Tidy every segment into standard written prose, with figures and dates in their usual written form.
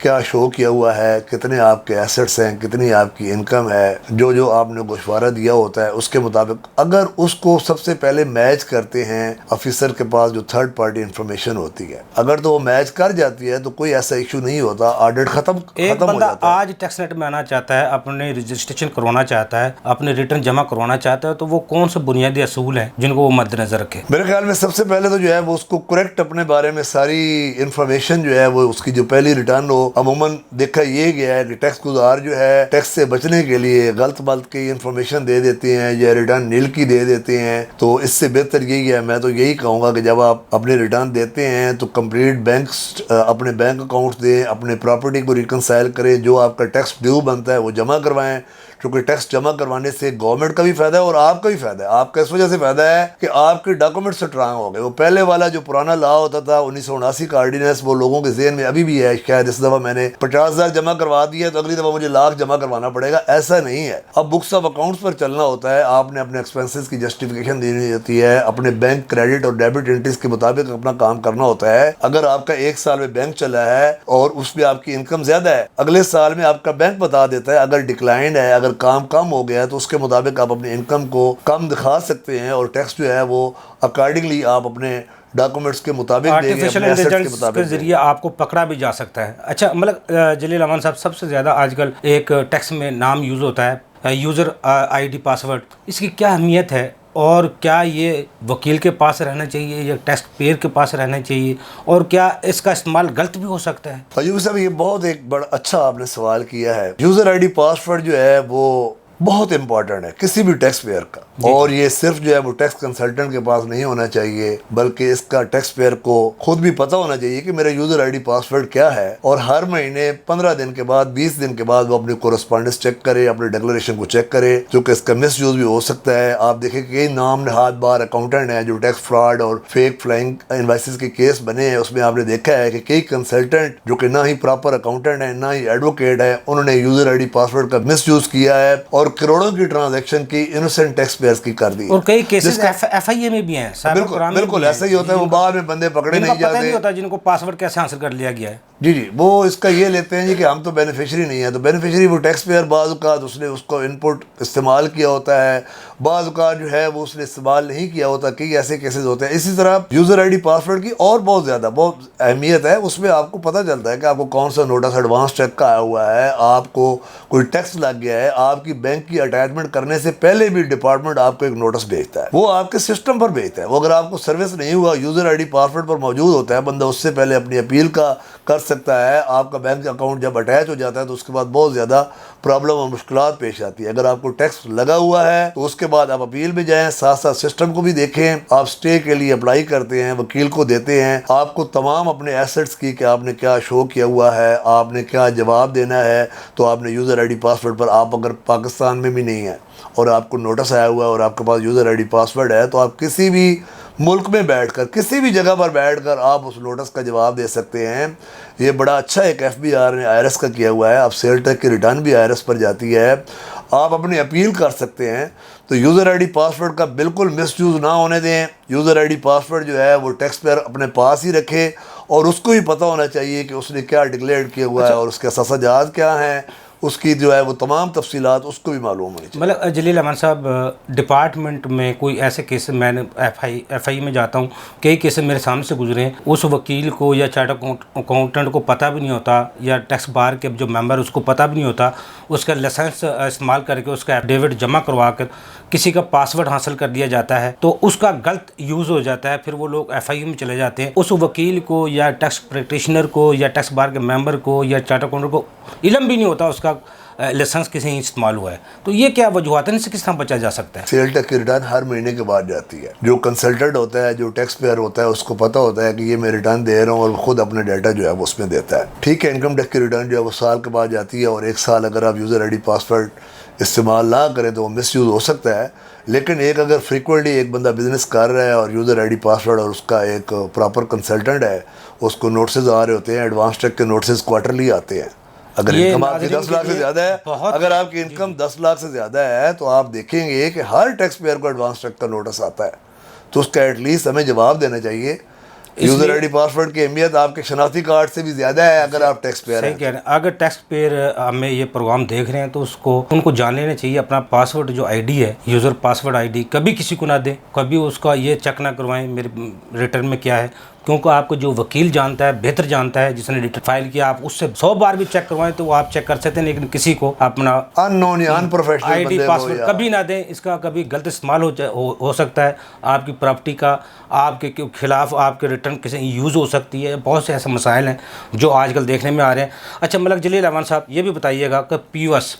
کیا شو کیا ہوا ہے, کتنے آپ کے ایسٹس ہیں, کتنی آپ کی انکم ہے, جو آپ نے گوشوارہ دیا ہوتا ہے اس کے مطابق اگر اس کو سب سے پہلے میچ کرتے ہیں آفیسر کے پاس جو تھرڈ پارٹی انفارمیشن ہوتی ہے, اگر تو وہ میچ کر جاتی ہے تو کوئی ایسا ایشو نہیں ہوتا, آڈٹ ختم ایک ہو بندہ جاتا ہے. آج ٹیکس نیٹ میں آنا چاہتا ہے, اپنے رجسٹریشن کروانا چاہتا ہے, اپنے ریٹرن جمع کروانا چاہتا ہے, تو وہ کون سے بنیادی اصول ہیں جن کو وہ مد نظر رکھے؟ میرے خیال میں سب سے پہلے تو جو ہے وہ اس کو کریکٹ اپنے بارے میں ساری انفارمیشن جو ہے وہ اس کی جو پہلی ریٹرن ہو. عموماً دیکھا یہ گیا ہے کہ ٹیکس گزار جو ہے ٹیکس سے بچنے کے لیے غلط کی انفارمیشن دے دیتے ہیں یا ریٹرن نیل کی دے دیتے ہیں. تو اس سے بہتر یہی ہے, میں تو یہی کہوں گا کہ جب آپ اپنے ریٹرن دیتے ہیں تو کمپلیٹ اپنے بینک اکاؤنٹ دیں, اپنے پراپرٹی کو ریکنسائل کریں, جو آپ کا ٹیکس ڈیو بنتا ہے وہ جمع کروائیں, کیونکہ ٹیکس جمع کروانے سے گورنمنٹ کا بھی فائدہ ہے اور آپ کا بھی فائدہ ہے. آپ کا اس وجہ سے فائدہ ہے کہ آپ کے ڈاکومنٹ سٹرانگ ہو گئے. وہ پہلے والا جو پرانا لا ہوتا تھا 1979 کا آرڈیننس, وہ لوگوں کے ذہن میں ابھی بھی ہے, شاید اس دفعہ میں نے 50,000 جمع کروا دیا تو اگلی دفعہ مجھے لاکھ جمع کروانا پڑے گا. ایسا نہیں ہے. اب بکس آف اکاؤنٹس پر چلنا ہوتا ہے, آپ نے اپنے ایکسپینسز کی جسٹیفیکیشن دینی ہوتی ہے, اپنے بینک کریڈٹ اور ڈیبٹ انٹریز کے مطابق اپنا کام کرنا ہوتا ہے. اگر آپ کا ایک سال میں بینک چلا ہے اور اس میں آپ کی انکم زیادہ ہے, اگلے سال میں آپ کا بینک بتا دیتا ہے اگر ڈکلائنڈ ہے, اگر کام کم ہو گیا تو اس کے مطابق آپ اپنی انکم کو کم دکھا سکتے ہیں اور ٹیکس جو ہے وہ اکارڈنگلی آپ اپنے ڈاکومنٹس کے مطابق دیں گے, آرٹیفیشل اپنے ایسٹس کے انٹیلیجنس مطابق کے دیں گے. ذریعے آپ کو پکڑا بھی جا سکتا ہے. اچھا مطلب جلیل امان صاحب, سب سے زیادہ آج کل ایک ٹیکس میں نام یوز ہوتا ہے یوزر آئی ڈی پاسورڈ, اس کی کیا اہمیت ہے اور کیا یہ وکیل کے پاس رہنا چاہیے یا ٹیکس پیئر کے پاس رہنا چاہیے, اور کیا اس کا استعمال غلط بھی ہو سکتا ہے؟ ایوب صاحب یہ بہت ایک بڑا اچھا آپ نے سوال کیا ہے. یوزر آئی ڈی پاسورڈ جو ہے وہ بہت امپورٹنٹ ہے کسی بھی ٹیکس پیئر کا, اور یہ صرف جو ہے وہ ٹیکس کنسلٹنٹ کے پاس نہیں ہونا چاہیے, بلکہ اس کا ٹیکس پیئر کو خود بھی پتہ ہونا چاہیے کہ میرا یوزر آئی ڈی پاسورڈ کیا ہے, اور ہر مہینے 15 دن کے بعد 20 دن کے بعد وہ اپنی کورسپونڈنس چیک کرے, اپنے ڈکلریشن کو چیک کرے, کیونکہ اس کا مس یوز بھی ہو سکتا ہے. آپ دیکھیں کہ کئی نام نہاد بار اکاؤنٹنٹ ہیں جو ٹیکس فراڈ اور فیک فلائنگ انوائسز کے کیس بنے ہیں, اس میں آپ نے دیکھا ہے کہ کئی کنسلٹنٹ جو کہ نہ ہی پراپر اکاؤنٹنٹ ہیں نہ ہی ایڈوکیٹ ہیں, انہوں نے یوزر آئی ڈی پاسورڈ کا مس یوز کیا ہے اور کروڑوں کی ٹرانزیکشن کی انوسنٹ ٹیکس پیئرز کی کر دی. اور کئی کیسز ایف آئی اے میں بھی ہیں. بالکل ایسا ہی ہوتا ہے, وہ بعد میں بندے پکڑے نہیں پتہ نہیں جاتے, ہوتا جن کو پاسورڈ کیسے حاصل کر لیا گیا ہے. جی وہ اس کا یہ لیتے ہیں جی کہ ہم تو بینیفیشری نہیں ہیں, تو بینیفیشری وہ ٹیکس پیئر بعض اوقات اس نے اس کو ان پٹ استعمال کیا ہوتا ہے, بعض اوقات جو ہے وہ اس نے استعمال نہیں کیا ہوتا, کئی ایسے کیسز ہوتے ہیں. اسی طرح یوزر آئی ڈی پاسورڈ کی اور بہت اہمیت ہے, اس میں آپ کو پتہ چلتا ہے کہ آپ کو کون سا نوٹس ایڈوانس چیک کا آیا ہوا ہے, آپ کو کوئی ٹیکس لگ گیا ہے, آپ کی بینک کی اٹیچمنٹ کرنے سے پہلے بھی ڈپارٹمنٹ آپ کو ایک نوٹس بھیجتا ہے, وہ آپ کے سسٹم پر بھیجتا ہے. وہ اگر آپ کو سروس نہیں ہوا, یوزر آئی ڈی پاسورڈ پر موجود ہوتا ہے, بندہ اس سے پہلے اپنی اپیل کا کر سکتا ہے. آپ کا بینک اکاؤنٹ جب اٹیچ ہو جاتا ہے تو اس کے بعد بہت زیادہ پرابلم اور مشکلات پیش آتی ہے. اگر آپ کو ٹیکس لگا ہوا ہے تو اس کے بعد آپ اپیل بھی جائیں, ساتھ ساتھ سسٹم کو بھی دیکھیں, آپ سٹے کے لیے اپلائی کرتے ہیں, وکیل کو دیتے ہیں, آپ کو تمام اپنے ایسٹس کی کہ آپ نے کیا شو کیا ہوا ہے, آپ نے کیا جواب دینا ہے, تو آپ نے یوزر آئی ڈی پاسورڈ پر, آپ اگر پاکستان میں بھی نہیں ہیں اور آپ کو نوٹس آیا ہوا ہے اور آپ کے پاس یوزر آئی ڈی پاسورڈ ہے, تو آپ کسی بھی ملک میں بیٹھ کر, کسی بھی جگہ پر بیٹھ کر آپ اس نوٹس کا جواب دے سکتے ہیں. یہ بڑا اچھا ایک ایف بی آر نے آئی آر ایس کا کیا ہوا ہے. اب سیل ٹیکس کی ریٹرن بھی آئی آر ایس پر جاتی ہے, آپ اپنی اپیل کر سکتے ہیں. تو یوزر آئی ڈی پاسورڈ کا بالکل مس یوز نہ ہونے دیں. یوزر آئی ڈی پاسورڈ جو ہے وہ ٹیکس پیئر اپنے پاس ہی رکھے, اور اس کو بھی پتہ ہونا چاہیے کہ اس نے کیا ڈکلیئر کیا ہوا ہے اور اس کے اثاثات کیا ہیں, اس کی جو ہے وہ تمام تفصیلات اس کو بھی معلوم ہونی چاہیے. مطلب جلیل امان صاحب, ڈپارٹمنٹ میں کوئی ایسے کیس, میں نے ایف آئی میں جاتا ہوں, کئی کیسز میرے سامنے سے گزرے ہیں, اس وکیل کو یا چارٹر اکاؤنٹنٹ کو پتہ بھی نہیں ہوتا, یا ٹیکس بار کے جو ممبر اس کو پتہ بھی نہیں ہوتا, اس کا لائسنس استعمال کر کے اس کا ایفیڈیوٹ جمع کروا کر کسی کا پاسورڈ حاصل کر دیا جاتا ہے, تو اس کا غلط یوز ہو جاتا ہے. پھر وہ لوگ ایف آئی میں چلے جاتے ہیں. اس وکیل کو یا ٹیکس پریکٹیشنر کو یا ٹیکس بار کے ممبر کو یا چارٹر اکاؤنٹنٹ کو علم بھی نہیں ہوتا اس کا لائسنس کسی استعمال ہوا ہے. تو یہ کیا وجوہات ہیں, ان سے کس طرح بچا جا سکتا ہے؟ سیل ٹیکس کی ریٹرن ہر مہینے کے بعد جاتی ہے. جو کنسلٹنٹ ہوتا ہے, جو ٹیکس پیئر ہوتا ہے, اس کو پتہ ہوتا ہے کہ یہ میں ریٹرن دے رہا ہوں, اور خود اپنا ڈیٹا جو ہے وہ اس میں دیتا ہے. ٹھیک ہے, انکم ٹیکس کی ریٹرن جو ہے وہ سال کے بعد جاتی ہے, اور ایک سال اگر آپ یوزر آئی ڈی پاسورڈ استعمال نہ کریں تو وہ مس یوز ہو سکتا ہے. لیکن ایک اگر فریکوینٹلی ایک بندہ بزنس کر رہا ہے اور یوزر آئی ڈی پاسورڈ اور اس کا ایک پراپر کنسلٹنٹ ہے, اس کو نوٹسز آ رہے ہوتے ہیں, ایڈوانس ٹیکس کے نوٹسز کوارٹرلی آتے ہیں. اگر انکم آپ کی 10 لاکھ سے زیادہ ہے, اگر آپ کی انکم 10 لاکھ سے زیادہ ہے, تو آپ دیکھیں گے کہ ہر ٹیکس پیئر کو ایڈوانس ٹیکس کا نوٹس آتا ہے. تو اس کا ایٹ لیسٹ ہمیں جواب دینا چاہیے. یوزر آئی ڈی پاسورڈ کی اہمیت آپ کے شناختی کارڈ سے بھی زیادہ ہے اگر آپ ٹیکس پیئر ہیں. صحیح کہہ رہے ہیں. اگر ٹیکس پیئر ہمیں یہ پروگرام دیکھ رہے ہیں تو ان کو جان لینا چاہیے اپنا پاسورڈ جو آئی ڈی ہے, یوزر پاسورڈ آئی ڈی کبھی کسی کو نہ دیں, کبھی اس کا یہ چیک نہ کروائیں میرے ریٹرن میں کیا ہے, کیونکہ آپ کو جو وکیل جانتا ہے, بہتر جانتا ہے, جس نے ریٹرن فائل کیا, آپ اس سے 100 بار بھی چیک کروائیں تو وہ آپ چیک کر سکتے ہیں, لیکن کسی کو اپنا ان نون یا ان پروفیشنل آئی ڈی پاسورڈ کبھی نہ دیں. اس کا کبھی غلط استعمال ہو سکتا ہے, آپ کی پراپرٹی کا آپ کے خلاف آپ کے ریٹرن کسی یوز ہو سکتی ہے. بہت سے ایسے مسائل ہیں جو آج کل دیکھنے میں آ رہے ہیں. اچھا ملک جلیل امان صاحب, یہ بھی بتائیے گا کہ P U S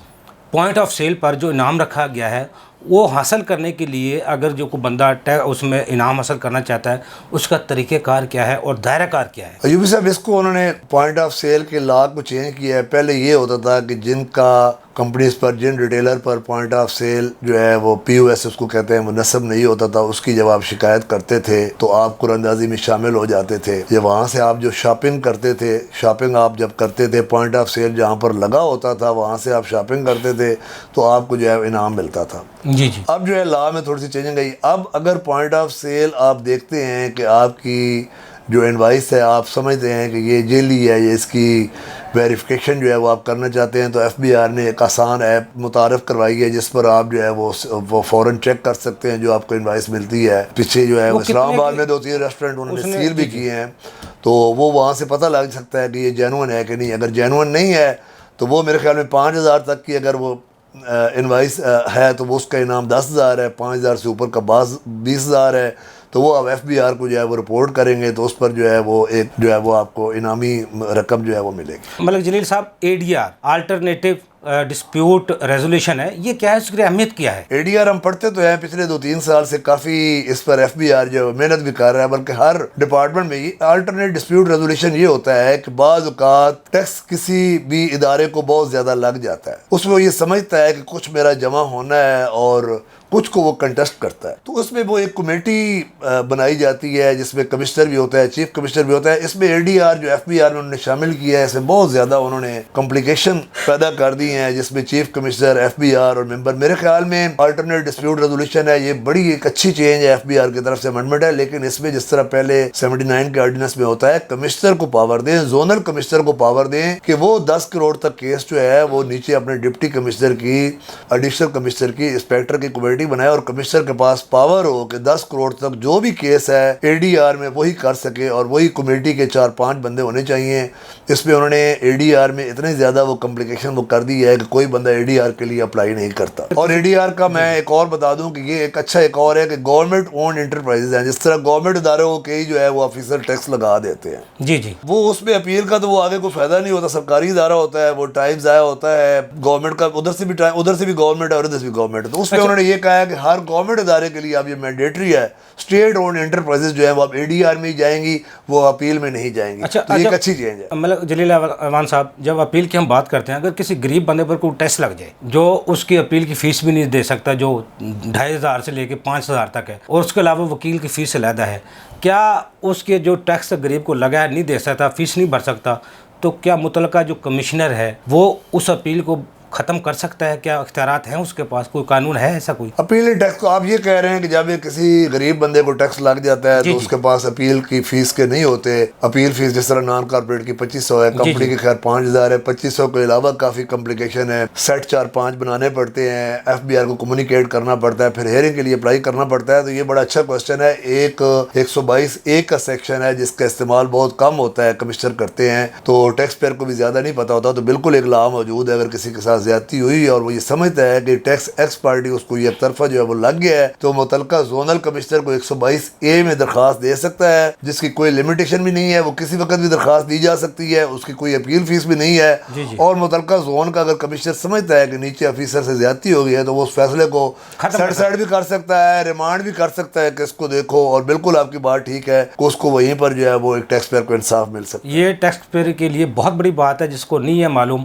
point of sale پر جو انعام رکھا گیا ہے وہ حاصل کرنے کے لیے اگر جو کوئی بندہ اس میں انعام حاصل کرنا چاہتا ہے اس کا طریقہ کار کیا ہے اور دائرہ کار کیا ہے؟ ایوبی صاحب, اس کو انہوں نے پوائنٹ آف سیل کے لا کو چینج کیا ہے. پہلے یہ ہوتا تھا کہ جن کا کمپنیز پر, جن ریٹیلر پر پوائنٹ آف سیل جو ہے وہ پی او ایس اس کو کہتے ہیں منصب نہیں ہوتا تھا, اس کی جب آپ شکایت کرتے تھے تو آپ قرعہ اندازی میں شامل ہو جاتے تھے. یہ وہاں سے آپ جو شاپنگ کرتے تھے, شاپنگ آپ جب کرتے تھے پوائنٹ آف سیل جہاں پر لگا ہوتا تھا وہاں سے آپ شاپنگ کرتے تھے تو آپ کو جو ہے انعام ملتا تھا. جی جی. اب جو ہے لا میں تھوڑی سی چینجنگ گئی. اب اگر پوائنٹ آف سیل آپ دیکھتے ہیں کہ آپ کی جو انوائس ہے آپ سمجھتے ہیں کہ یہ جیلی ہے, یہ اس کی ویریفیکیشن جو ہے وہ آپ کرنا چاہتے ہیں, تو ایف بی آر نے ایک آسان ایپ متعارف کروائی ہے جس پر آپ جو ہے وہ فوراً چیک کر سکتے ہیں جو آپ کو انوائس ملتی ہے. پیچھے جو ہے اسلام آباد میں 2-3 ریسٹورنٹ انہوں نے سیل بھی کیے ہیں, تو وہ وہاں سے پتہ لگ سکتا ہے کہ یہ جینون ہے کہ نہیں. اگر جینون نہیں ہے تو وہ میرے خیال میں 5,000 تک کی اگر وہ انوائس ہے تو وہ اس کا انعام 10,000 ہے, 5,000 سے اوپر کا 20,000 ہے. تو وہ اب ایف بی آر کو جو ہے وہ رپورٹ کریں گے تو اس پر جو ہے وہ ایک جو ہے وہ آپ کو انعامی رقم جو ہے وہ ملے گی. ملک جلیل صاحب, A D R alternative dispute resolution ہے, یہ کیا ہے, اس کی اہمیت کیا ہے؟ اے ڈی آر ہم پڑھتے تو ہیں پچھلے 2-3 سال سے کافی اس پر ایف بی آر جو محنت بھی کر رہا ہے, بلکہ ہر ڈپارٹمنٹ میں. یہ آلٹرنیٹ ڈسپیوٹ ریزولیشن یہ ہوتا ہے کہ بعض اوقات ٹیکس کسی بھی ادارے کو بہت زیادہ لگ جاتا ہے, اس میں وہ یہ سمجھتا ہے کہ کچھ میرا جمع ہونا ہے اور کچھ کو وہ کنٹیسٹ کرتا ہے, تو اس میں وہ ایک کمیٹی بنائی جاتی ہے جس میں کمشنر بھی ہوتا ہے, چیف کمشنر بھی ہوتا ہے. اس میں اے ڈی آر جو ایف بی آر میں انہوں نے شامل کیا ہے, اس میں بہت زیادہ انہوں نے کمپلیکیشن پیدا کر دی ہیں, جس میں chief commissioner, F B R اور ممبر. میرے خیال میں آلٹرنیٹ ڈسپیوٹ ریزولیشن ہے, یہ بڑی ایک اچھی چینج ہے ایف بی آر کی طرف سے امنڈمنٹ ہے. لیکن اس میں جس طرح پہلے 79 کے آرڈیننس میں ہوتا ہے, کمشنر کو پاور دیں, زونل کمشنر کو پاور دیں کہ وہ 10 کروڑ تک کیس جو ہے وہ نیچے اپنے ڈپٹی کمشنر کی, ایڈیشنل کمشنر کی, انسپیکٹر کی کمیٹی بنائے اور کمشنر کے پاس پاور ہو کہ 10 کروڑ تک جو بھی کیس ہے اے ڈی آر میں وہی کر سکے, اور وہی کمیٹی کے 4-5 بندے ہونے چاہیے. اس میں انہوں نے اے ڈی آر میں اتنے زیادہ وہ کمپلیکیشن وہ کر دی ہے کہ کوئی بندہ اے ڈی آر کے لیے اپلائی نہیں کرتا. اور اے ڈی آر کا میں ایک اور بتا دوں کہ یہ ایک اچھا ایک اور ہے کہ گورنمنٹ اونڈ انٹرپرائزز ہیں, جس طرح گورنمنٹ اداروں کے جو ہے وہ آفیسر ٹیکس لگا دیتے ہیں. جی جی. وہ اس میں اپیل کا تو وہ آگے کوئی فائدہ نہیں ہوتا, سرکاری ادارہ ہوتا ہے, وہ ٹائم ضائع ہوتا ہے گورنمنٹ کا, ادھر سے بھی گورنمنٹ اور ادھر سے بھی گورنمنٹ. تو اس میں انہوں نے یہ کہا ہے کہ ہر گورنمنٹ ادارے کے لیے اب یہ مینڈیٹری ہے, اسٹیٹ اونڈ انٹرپرائزز جو ہے وہ اب اے ڈی آر میں ہی جائیں گی, وہ اپیل میں نہیں جائیں گی. تو یہ ایک اچھی چینج ہے. ملک جلیل امان صاحب, جب اپیل کی ہم بات کرتے ہیں, اگر کسی غریب بندے پر کوئی ٹیکس لگ جائے جو اس کی اپیل کی فیس بھی نہیں دے سکتا, جو 2,500 سے لے کے 5,000 تک ہے, اور اس کے علاوہ وکیل کی فیس علیحدہ ہے, کیا اس کے جو ٹیکس غریب کو لگا ہے نہیں دے سکتا, فیس نہیں بھر سکتا, تو کیا متعلقہ جو کمشنر ہے وہ اس اپیل کو ختم کر سکتا ہے؟ کیا اختیارات ہیں اس کے پاس, کوئی قانون ہے ایسا کوئی؟ اپیل ٹیکس کو آپ یہ کہہ رہے ہیں کہ جب کسی غریب بندے کو ٹیکس لگ جاتا ہے تو اس کے پاس اپیل کی فیس کے نہیں ہوتے. اپیل فیس جس طرح نان کارپوریٹ کی 2,500 ہے, کمپنی کی خیر 5,000 ہے. 2,500 کے علاوہ کافی کمپلیکیشن ہے, سیٹ 4-5 بنانے پڑتے ہیں, ایف بی آر کو کمیونیکیٹ کرنا پڑتا ہے, پھر ہیئرنگ کے لیے اپلائی کرنا پڑتا ہے. تو یہ بڑا اچھا کوشچن ہے. ایک 122(1) کا سیکشن ہے جس کا استعمال بہت کم ہوتا ہے, کمشنر کرتے ہیں, تو ٹیکس پیئر کو بھی زیادہ نہیں پتہ ہوتا. تو بالکل ایک لا موجود ہے, اگر کسی کے ساتھ زیادتی ہوئی اور وہ یہ سمجھتا ہے کہ ٹیکس ایکس پارٹی اس کو یہ طرفہ جو ہے وہ لگ گیا ہے, تو متعلقہ زونل کمشنر کو 122(a) میں درخواست دے سکتا ہے, جس کی کوئی لمیٹیشن بھی نہیں ہے, وہ کسی وقت بھی درخواست دی جا سکتی ہے, اس کی کوئی اپیل فیس بھی نہیں ہے. اور متعلقہ زون کا اگر کمشنر سمجھتا ہے کہ نیچے آفیسر سے زیادتی ہو گئی ہے تو وہ اس فیصلے کو سیٹ سائڈ بھی کر سکتا ہے, ریمانڈ بھی کر سکتا ہے کہ اس کو دیکھو, اور بالکل آپ کی بات ٹھیک ہے کہ اس کو وہیں پر جو ہے وہ ایک ٹیکس پیئر کو انصاف مل سکتا ہے. یہ ٹیکس پیئر کے لیے بہت بڑی بات ہے جس کو نہیں ہے معلوم,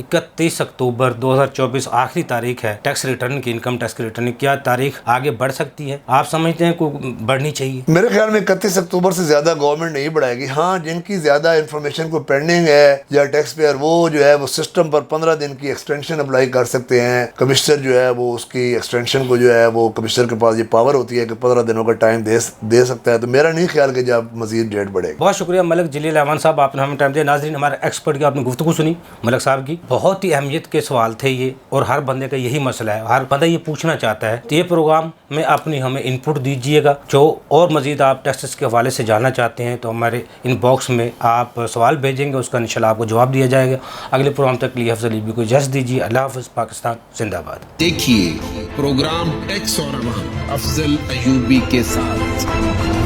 31 اکتوبر 2024 آخری تاریخ ہے ٹیکس ریٹرن کی, انکم ٹیکس کی ریٹرن, کیا تاریخ آگے بڑھ سکتی ہے؟ آپ سمجھتے ہیں کوئی بڑھنی چاہیے؟ میرے خیال میں 31 اکتوبر سے زیادہ گورنمنٹ نہیں بڑھائے گی. ہاں جن کی زیادہ انفارمیشن کو پینڈنگ ہے یا ٹیکس پیئر وہ جو ہے وہ سسٹم پر 15 دن کی ایکسٹینشن اپلائی کر سکتے ہیں. کمشنر جو ہے وہ اس کی ایکسٹینشن کو جو ہے وہ کمشنر کے پاس یہ پاور ہوتی ہے کہ 15 دنوں کا ٹائم دے سکتا ہے. تو میرا نہیں خیال کہ جب مزید ڈیٹ بڑھے گی. بہت شکریہ ملک جلیل احمد صاحب, آپ نے ہمیں ٹائم دیا. ناظرین ہمارے ایکسپرٹ کی آپ نے گفتگو سنی ملک صاحب کی, بہت ہی اہمیت کے سوال تھے یہ, اور ہر بندے کا یہی مسئلہ ہے, ہر بندہ یہ پوچھنا چاہتا ہے. تو یہ پروگرام میں اپنی ہمیں ان پٹ دیجیے گا. جو اور مزید آپ ٹیکسز کے حوالے سے جاننا چاہتے ہیں تو ہمارے ان باکس میں آپ سوال بھیجیں گے, اس کا انشاءاللہ آپ کو جواب دیا جائے گا. اگلے پروگرام تک لیے افضل ایوبی کو اجازت دیجیے. اللہ حافظ. پاکستان زندہ باد. دیکھیے پروگرام ٹیکس اور عوام افضل ایوبی کے ساتھ.